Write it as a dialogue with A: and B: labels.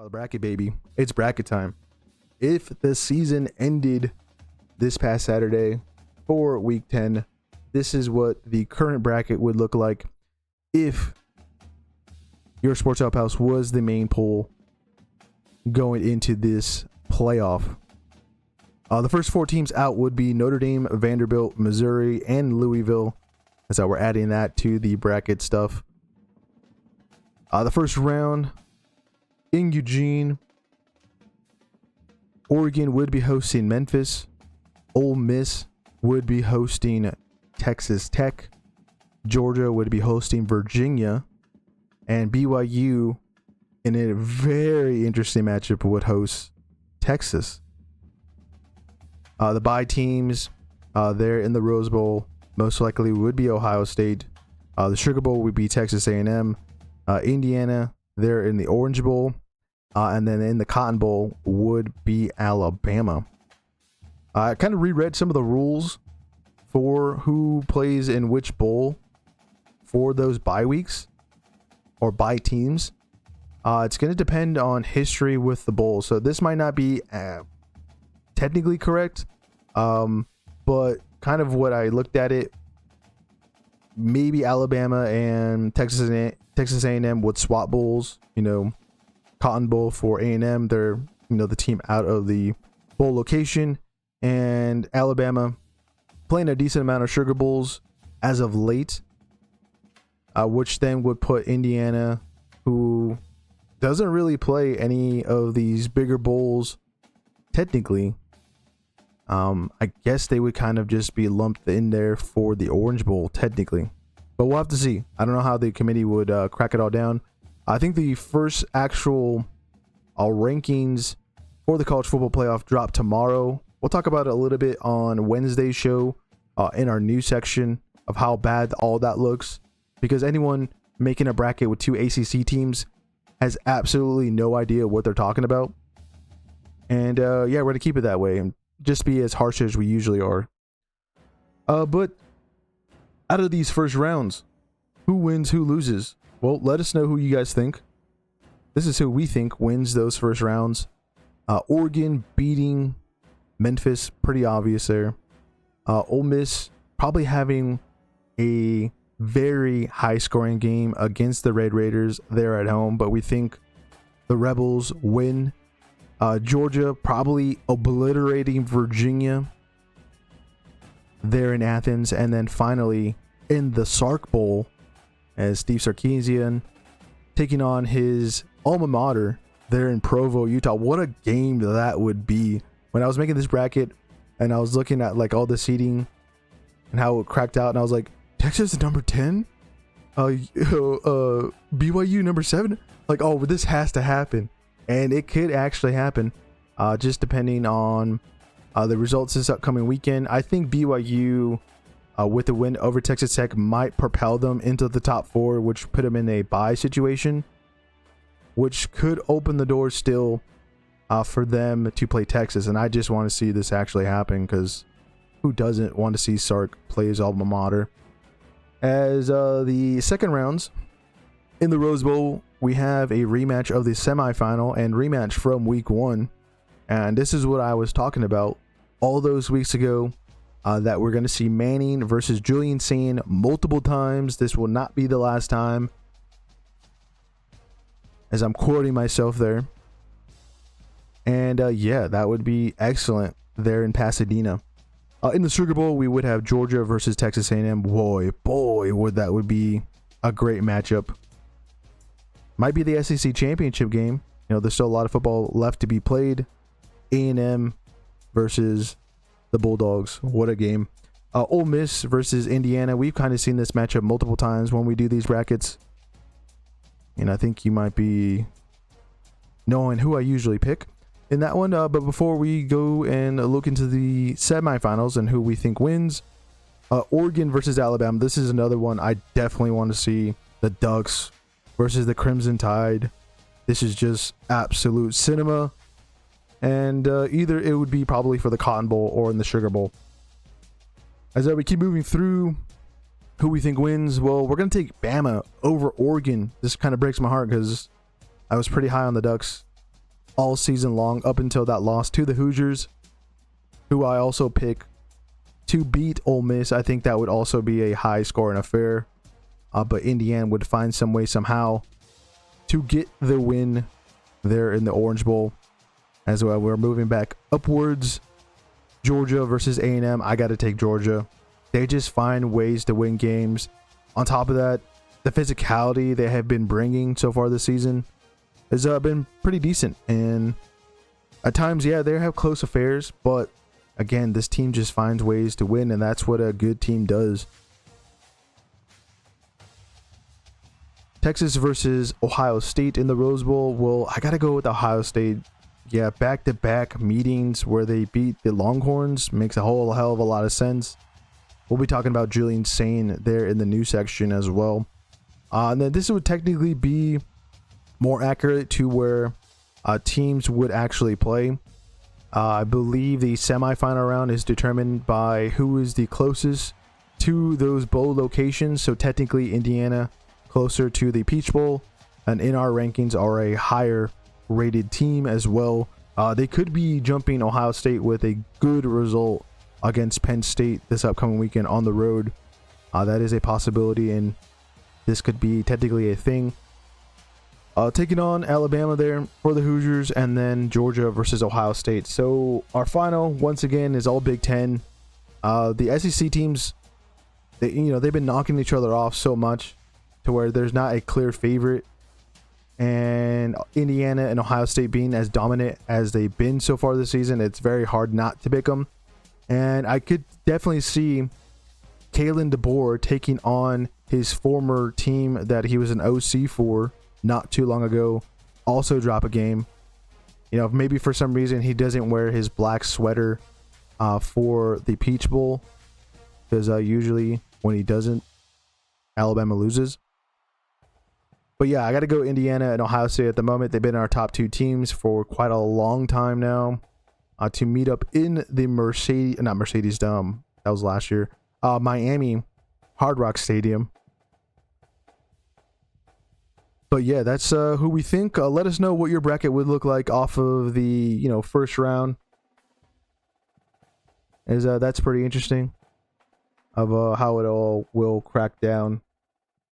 A: about the bracket, baby. It's bracket time. If the season ended this past Saturday for week 10, this is what the current bracket would look like if your Sports Up House was the main poll going into this playoff. The first four teams out would be Notre Dame, Vanderbilt, Missouri, and Louisville. So we're adding that to the bracket stuff. The first round in Eugene, Oregon would be hosting Memphis. Ole Miss would be hosting Texas Tech. Georgia would be hosting Virginia. And BYU, in a very interesting matchup, would host Texas. The bye teams there in the Rose Bowl most likely would be Ohio State. The Sugar Bowl would be Texas A&M. Indiana there in the Orange Bowl. And then in the Cotton Bowl would be Alabama. I kind of reread some of the rules for who plays in which bowl for those bye weeks or bye teams. It's going to depend on history with the bowl. So this might not be technically correct, but kind of what I looked at it, maybe Alabama and Texas A&M would swap bowls. Cotton Bowl for A&M, they're the team out of the bowl location, and Alabama playing a decent amount of Sugar Bowls as of late, which then would put Indiana, who doesn't really play any of these bigger bowls technically. I guess they would kind of just be lumped in there for the Orange Bowl technically, but we'll have to see. I don't know how the committee would crack it all down. I think the first actual rankings for the college football playoff drop tomorrow. We'll talk about it a little bit on Wednesday's show in our news section of how bad all that looks, because anyone making a bracket with two ACC teams has absolutely no idea what they're talking about. And yeah, we're going to keep it that way and just be as harsh as we usually are. But out of these first rounds, who wins, who loses? Well, let us know who you guys think. This is who we think wins those first rounds. Oregon beating Memphis, pretty obvious there. Ole Miss probably having a very high scoring game against the Red Raiders there at home, but we think the Rebels win. Georgia probably obliterating Virginia there in Athens. And then finally in the Sark Bowl, as Steve Sarkisian taking on his alma mater there in Provo, Utah. What a game that would be. When I was making this bracket and I was looking at like all the seating and how it cracked out, and I was like, Texas number 10, BYU number 7. Like, oh, this has to happen, and it could actually happen, just depending on the results this upcoming weekend. I think BYU, with the win over Texas Tech, might propel them into the top 4, which put them in a bye situation, which could open the door still for them to play Texas. And I just want to see this actually happen, because who doesn't want to see Sark play his alma mater? As the second rounds in the Rose Bowl, we have a rematch of the semifinal and rematch from week 1. And this is what I was talking about all those weeks ago, that we're going to see Manning versus Julian Sane multiple times. This will not be the last time, as I'm quoting myself there. And yeah, that would be excellent there in Pasadena. In the Sugar Bowl, we would have Georgia versus Texas A&M. Boy, would be a great matchup. Might be the SEC championship game. There's still a lot of football left to be played. A&M versus the Bulldogs. What a game. Ole Miss versus Indiana. We've kind of seen this matchup multiple times when we do these brackets, and I think you might be knowing who I usually pick in that one. But before we go and look into the semifinals and who we think wins, Oregon versus Alabama. This is another one I definitely want to see. The Ducks versus the Crimson Tide. This is just absolute cinema. And either it would be probably for the Cotton Bowl or in the Sugar Bowl. As we keep moving through who we think wins, well, we're going to take Bama over Oregon. This kind of breaks my heart because I was pretty high on the Ducks all season long up until that loss to the Hoosiers, who I also pick to beat Ole Miss. I think that would also be a high scoring affair, but Indiana would find some way somehow to get the win there in the Orange Bowl. As well, we're moving back upwards. Georgia versus A&M. I got to take Georgia. They just find ways to win games. On top of that, the physicality they have been bringing so far this season has been pretty decent. And at times, yeah, they have close affairs, but again, this team just finds ways to win, and that's what a good team does. Texas versus Ohio State in the Rose Bowl. Well, I got to go with Ohio State. Yeah, back-to-back meetings where they beat the Longhorns makes a whole hell of a lot of sense. We'll be talking about Julian Sane there in the news section as well. And then this would technically be more accurate to where teams would actually play. I believe the semifinal round is determined by who is the closest to those bowl locations. So technically Indiana closer to the Peach Bowl, and in our rankings are a higher rated team as well. They could be jumping Ohio State with a good result against Penn State this upcoming weekend on the road. That is a possibility, and this could be technically a thing. Taking on Alabama there for the Hoosiers, and then Georgia versus Ohio State. So our final, once again, is all Big Ten. The SEC teams, they've been knocking each other off so much to where there's not a clear favorite. And Indiana and Ohio State being as dominant as they've been so far this season, it's very hard not to pick them. And I could definitely see Kalen DeBoer taking on his former team that he was an OC for not too long ago, also drop a game. Maybe for some reason he doesn't wear his black sweater for the Peach Bowl, because usually when he doesn't, Alabama loses. But yeah, I got to go Indiana and Ohio State at the moment. They've been our top two teams for quite a long time now, to meet up in the Mercedes Dome. That was last year. Miami Hard Rock Stadium. But yeah, that's who we think. Let us know what your bracket would look like off of the first round. That's pretty interesting of how it all will crack down.